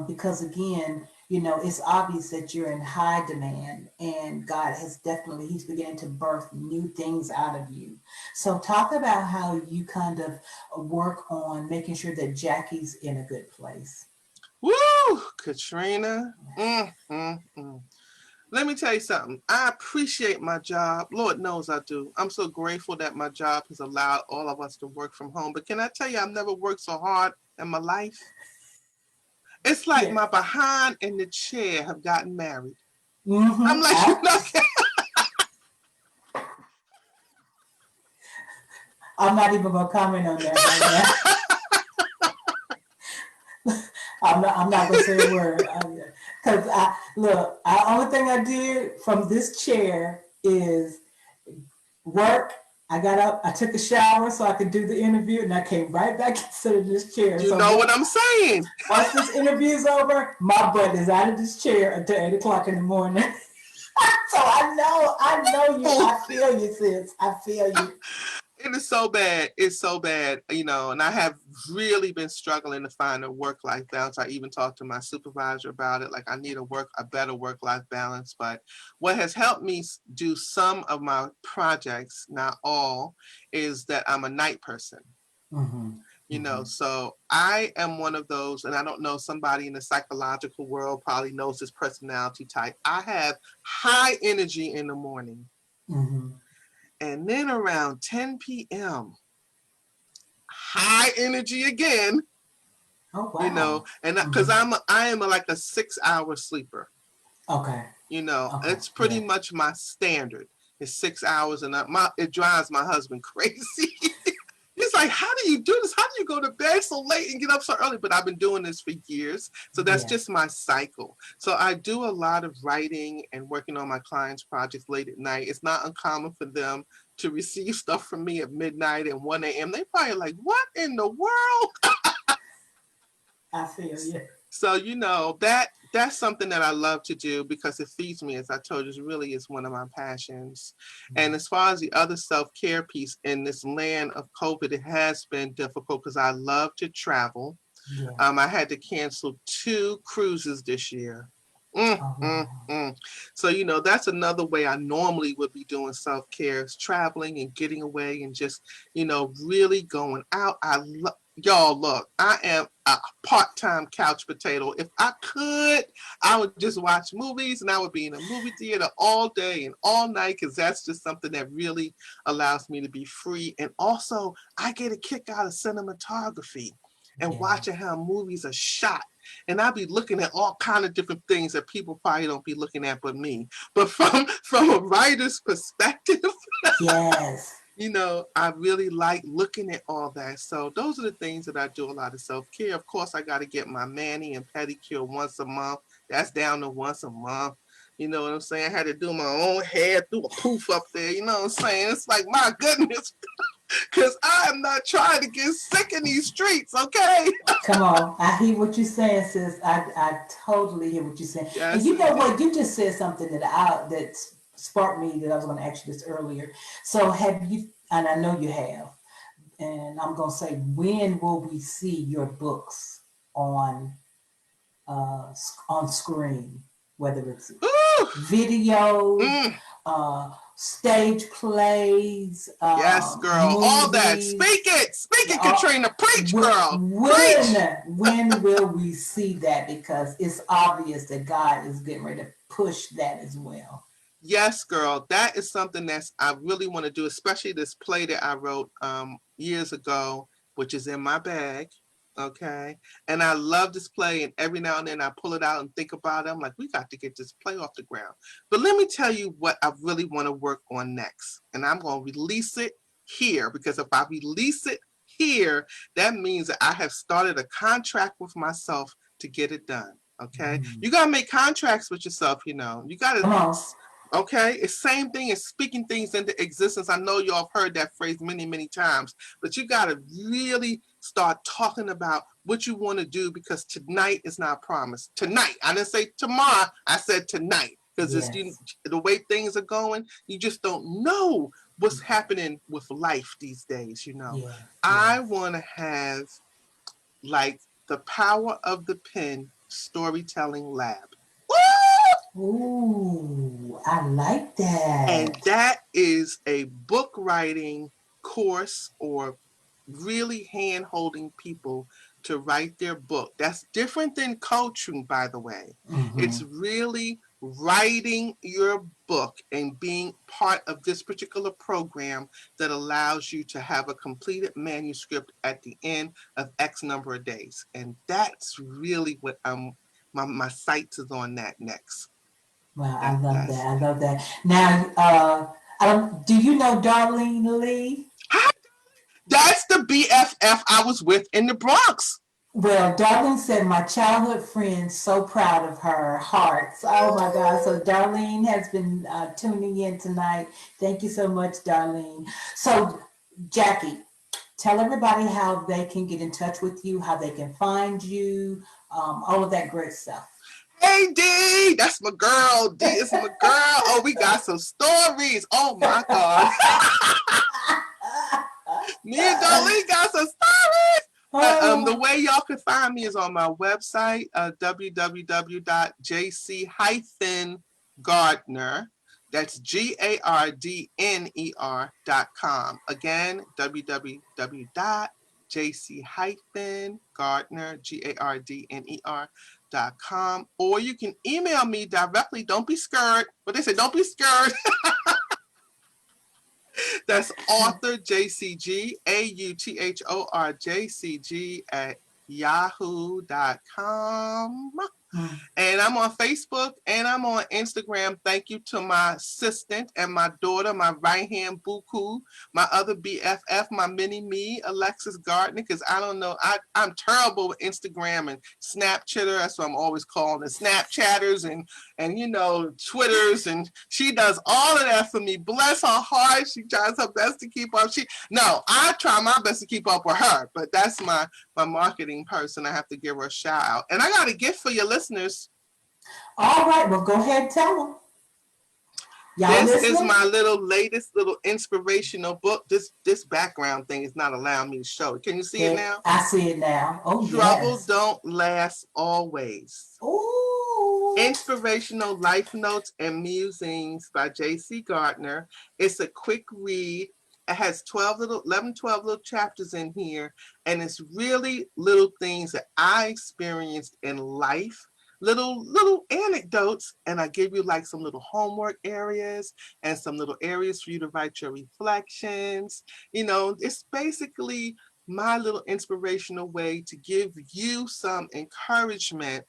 S1: because again, it's obvious that you're in high demand and God has definitely, He's beginning to birth new things out of you. So talk about how you kind of work on making sure that Jackie's in a good place.
S2: Woo, Catrina. Let me tell you something. I appreciate my job. Lord knows I do. I'm so grateful that my job has allowed all of us to work from home. But can I tell you, I've never worked so hard in my life. It's like
S1: Yeah.
S2: my behind and the chair have gotten married. I'm
S1: Mm-hmm.
S2: like,
S1: I'm not even gonna comment on that right now. I'm not gonna say a word because I look. The only thing I did from this chair is work. I got up, I took a shower so I could do the interview, and I came right back and sat in this chair.
S2: you
S1: So
S2: know what I'm saying?
S1: once this interview is over, my butt is out of this chair until 8 o'clock in the morning. So I know you. I feel you, sis. I feel you.
S2: It is so bad. It's so bad, and I have really been struggling to find a work-life balance. I even talked to my supervisor about it. Like I need a better work-life balance. But what has helped me do some of my projects, not all, is that I'm a night person.
S1: Mm-hmm. Mm-hmm.
S2: So I am one of those, and I don't know, somebody in the psychological world probably knows this personality type. I have high energy in the morning.
S1: Mm-hmm.
S2: And then around 10 p.m., high energy again,
S1: Oh wow.
S2: and because
S1: Mm-hmm.
S2: I am like a 6 hour sleeper.
S1: Okay. Okay.
S2: It's pretty
S1: Yeah.
S2: much my standard. It's 6 hours, and it drives my husband crazy. He's like, how do you do this? How do you go to bed so late and get up so early? But I've been doing this for years. So that's
S1: Yeah.
S2: just my cycle. So I do a lot of writing and working on my clients' projects late at night. It's not uncommon for them to receive stuff from me at midnight and 1 a.m. They probably like, what in the world?
S1: I feel you.
S2: So that's something that I love to do because it feeds me, as I told you, it really is one of my passions. And as far as the other self-care piece in this land of COVID, it has been difficult because I love to travel.
S1: Yeah.
S2: I had to cancel 2 cruises this year. Mm,
S1: Oh
S2: mm,
S1: wow.
S2: mm. So, that's another way I normally would be doing self-care is traveling and getting away and just, really going out. Y'all, look, I am a part-time couch potato. If I could, I would just watch movies and I would be in a movie theater all day and all night because that's just something that really allows me to be free. And also, I get a kick out of cinematography and
S1: Yeah.
S2: watching how movies are shot. And I'll be looking at all kind of different things that people probably don't be looking at but me. But from a writer's perspective,
S1: Yes.
S2: I really like looking at all that. So those are the things that I do a lot of self-care. Of course, I got to get my mani and pedicure once a month. That's down to once a month. You know what I'm saying? I had to do my own hair, do a poof up there. You know what I'm saying? It's like, my goodness, because I am not trying to get sick in these streets, okay?
S1: Come on. I hear what you're saying, sis. I totally hear what you're saying. And
S2: Yes,
S1: you know what?
S2: indeed.
S1: You just said something that sparked me that I was going to ask you this earlier. So have you, and I know you have, and I'm going to say, when will we see your books on on screen, whether it's
S2: Ooh,
S1: videos,
S2: mm,
S1: stage plays,
S2: yes, girl. All that.
S1: movies.
S2: Speak it,
S1: Uh,
S2: Katrina. Preach, girl. Preach.
S1: when will we see that? Because it's obvious that God is getting ready to push that as well.
S2: Yes, girl. That is something that's I really want to do, especially this play that I wrote years ago, which is in my bag. Okay. And I love this play, and every now and then I pull it out and think about it. I'm like, we got to get this play off the ground. But let me tell you what I really want to work on next. And I'm going to release it here, because if I release it here, that means that I have started a contract with myself to get it done. Okay.
S1: Mm.
S2: You got to make contracts with yourself, you know. You got to.
S1: Come on.
S2: Okay, it's same thing as speaking things into existence. I know y'all have heard that phrase many, many times, but you got to really start talking about what you want to do, because tonight is not promised. Tonight, I didn't say tomorrow, I said tonight, because it's
S1: Yes.
S2: the way things are going, you just don't know what's happening with life these days, you know.
S1: Yes.
S2: I
S1: Yes.
S2: want to have like the power of the pen storytelling lab. Woo!
S1: Ooh, I like
S2: And
S1: that.
S2: that is a book writing course, or really hand holding people to write their book. That's different than coaching, by the way.
S1: Hmm.
S2: It's really writing your book and being part of this particular program that allows you to have a completed manuscript at the end of X number of days. And that's really what my sights is on that next.
S1: Wow, I love that.
S2: That's
S1: I love that. Now, do you know Darlene Lee?
S2: That's the BFF I was with in the Bronx.
S1: Well, Darlene said my childhood friend so proud of her hearts. Oh my God! So Darlene has been tuning in tonight. Thank you so much, Darlene. So Jackie, tell everybody how they can get in touch with you, how they can find you, all of that great stuff.
S2: Hey D, that's my girl. D is my girl. Oh, we got some stories. Oh my God. Me and Darlene got some stories. But the
S1: Oh,
S2: way y'all can find me is on my website, www.jc-gardner. That's GARDNER.com. Again, www.jc-gardner, GARDNER.com. Or you can email me directly. Don't be scared. But they say, don't be scared. That's author JCG, AUTHORJCG at yahoo.com.
S1: mm.
S2: And I'm on Facebook and I'm on Instagram. Thank you to my assistant and my daughter, my right hand buku, my other BFF, my mini me, Alexis Gardner, because I don't know. I'm terrible with Instagram and Snapchatter. That's what I'm always calling it. Snapchatters and you know, Twitters. And she does all of that for me. Bless her heart. She tries her best to keep up. I try my best to keep up with her, but that's my marketing person. I have to give her a shout out. And I got a gift for your listeners.
S1: All right, well, go ahead and tell them. Y'all
S2: This is
S1: listening?
S2: my latest little inspirational book. This background thing is not allowing me to show it. Can you see it
S1: Okay,
S2: now?
S1: I see it now. Oh,
S2: Trouble
S1: yes.
S2: don't last always.
S1: Ooh.
S2: Inspirational Life Notes and Musings by J.C. Gardner. It's a quick read. It has 12 little chapters in here. And it's really little things that I experienced in life, little anecdotes. And I give you like some little homework areas and some little areas for you to write your reflections. You know, it's basically my little inspirational way to give you some encouragement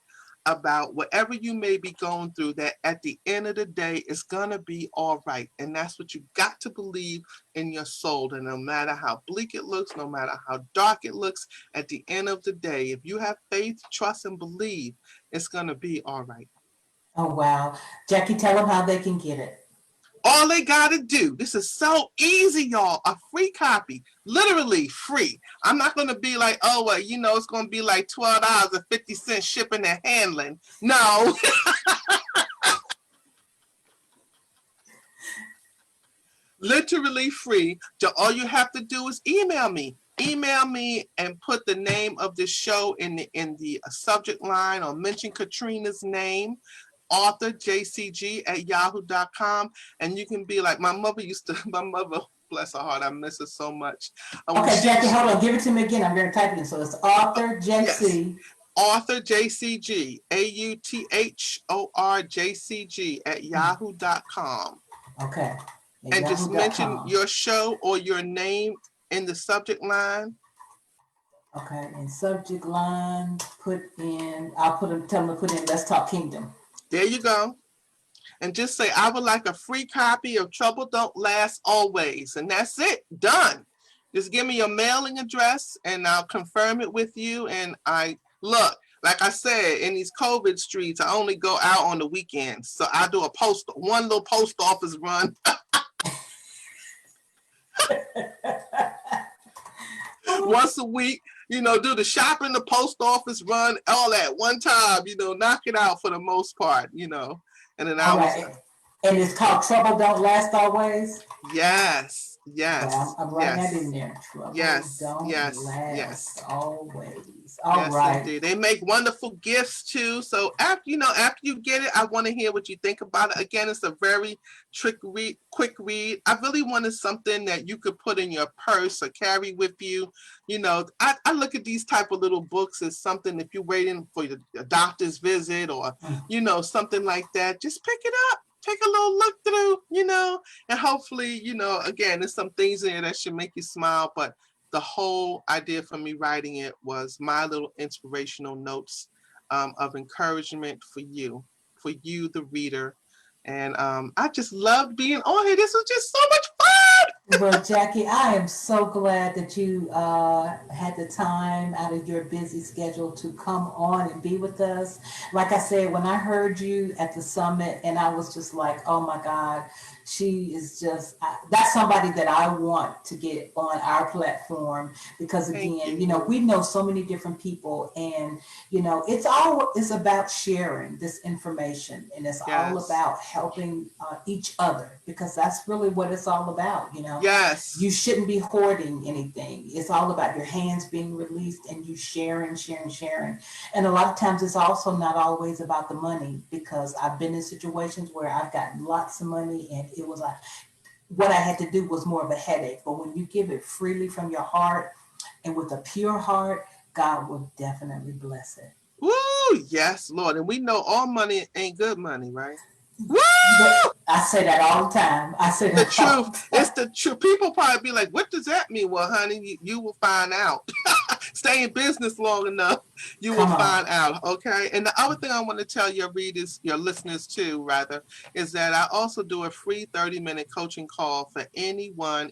S2: about whatever you may be going through, that at the end of the day, it's going to be all right. And that's what you got to believe in your soul. And no matter how bleak it looks, no matter how dark it looks, at the end of the day, if you have faith, trust, and believe, it's going to be all right.
S1: Oh, wow. Jackie, tell them how they can get it.
S2: All they got to do, this is so easy, y'all, a free copy, literally free. I'm not going to be like, oh, well, you know, it's going to be like $12.50 shipping and handling. No. Literally free. So all you have to do is email me. email me and put the name of the show in the subject line, or mention Catrina's name, author jcg@yahoo.com, and you can be like my mother, bless her heart, I miss her so much.
S1: Okay, Jackie, hold on, give it to me again. I'm going to type it in. So it's author JC.
S2: Yes. Author JCG, AUTHORJCG @yahoo.com.
S1: Okay.
S2: And just mention your show or your name in the subject line.
S1: Okay, in subject line, tell them to put in Let's Talk Kingdom.
S2: There you go. And just say, I would like a free copy of Trouble Don't Last Always. And that's it. Done. Just give me your mailing address and I'll confirm it with you. And look, like I said, in these COVID streets, I only go out on the weekends. So I do one little post office run. Once a week, do the shopping, the post office run, all at one time, knock it out for the most part, and then
S1: and it's called Trouble Don't Last Always.
S2: Yes.
S1: Well, I'm writing that in there. Trouble don't last always. All right.
S2: Indeed. They make wonderful gifts too. So after you get it, I want to hear what you think about it. Again, it's a very quick read. I really wanted something that you could put in your purse or carry with you. I look at these type of little books as something, if you're waiting for your doctor's visit or something like that, just pick it up. Take a little look through, and hopefully, again, there's some things in there that should make you smile. But the whole idea for me writing it was my little inspirational notes of encouragement for you, the reader. And I just loved being on here. This was just so much fun.
S1: Well, Jackie, I am so glad that you had the time out of your busy schedule to come on and be with us. Like I said, when I heard you at the summit, and I was just like, oh my God, she is that's somebody that I want to get on our platform, because again, we know so many different people, and it's about sharing this information, and it's all about helping each other, because that's really what it's all about.
S2: Yes,
S1: you shouldn't be hoarding anything. It's all about your hands being released and you sharing. And a lot of times it's also not always about the money, because I've been in situations where I've gotten lots of money and it was like what I had to do was more of a headache. But when you give it freely from your heart and with a pure heart, God will definitely bless it.
S2: Woo! Yes, Lord. And we know all money ain't good money, right? Woo!
S1: I say that all the time. I say
S2: the truth. It's the truth. People probably be like, what does that mean? Well, honey, you will find out. Stay in business long enough, you will find out. Okay. And the other thing I want to tell your readers, your listeners too, rather, is that I also do a free 30-minute coaching call for anyone,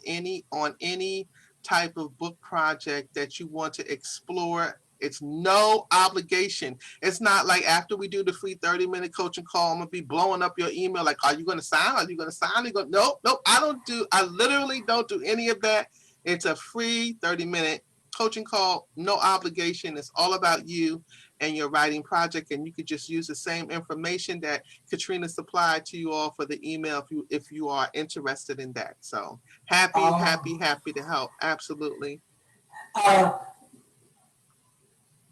S2: on any type of book project that you want to explore. It's no obligation. It's not like after we do the free 30-minute coaching call, I'm going to be blowing up your email like, are you going to sign? Are you going to sign? Nope. I literally don't do any of that. It's a free 30-minute coaching call, no obligation. It's all about you and your writing project. And you could just use the same information that Catrina supplied to you all for the email if you are interested in that. So happy to help. Absolutely.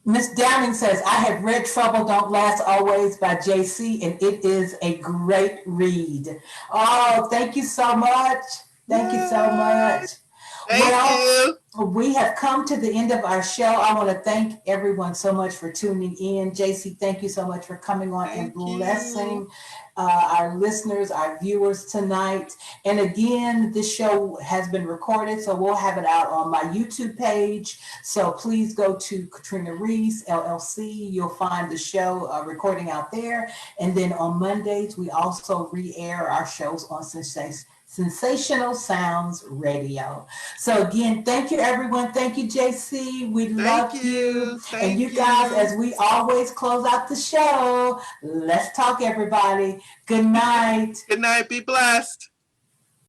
S1: Miss Downing says, I have read Trouble Don't Last Always by JC, and it is a great read. Oh, thank you so much. Thank you so much.
S2: Thank you.
S1: We have come to the end of our show. I want to thank everyone so much for tuning in. JC, thank you so much for coming on and blessing our listeners, our viewers tonight. And again, this show has been recorded, so we'll have it out on my YouTube page. So please go to Catrina Reese, LLC. You'll find the show recording out there. And then on Mondays, we also re-air our shows on Sensational Sounds Radio. So again, thank you, everyone. Thank you, JC. We love you. And you guys, as we always close out the show, let's talk, everybody. Good night.
S2: Good night. Be blessed.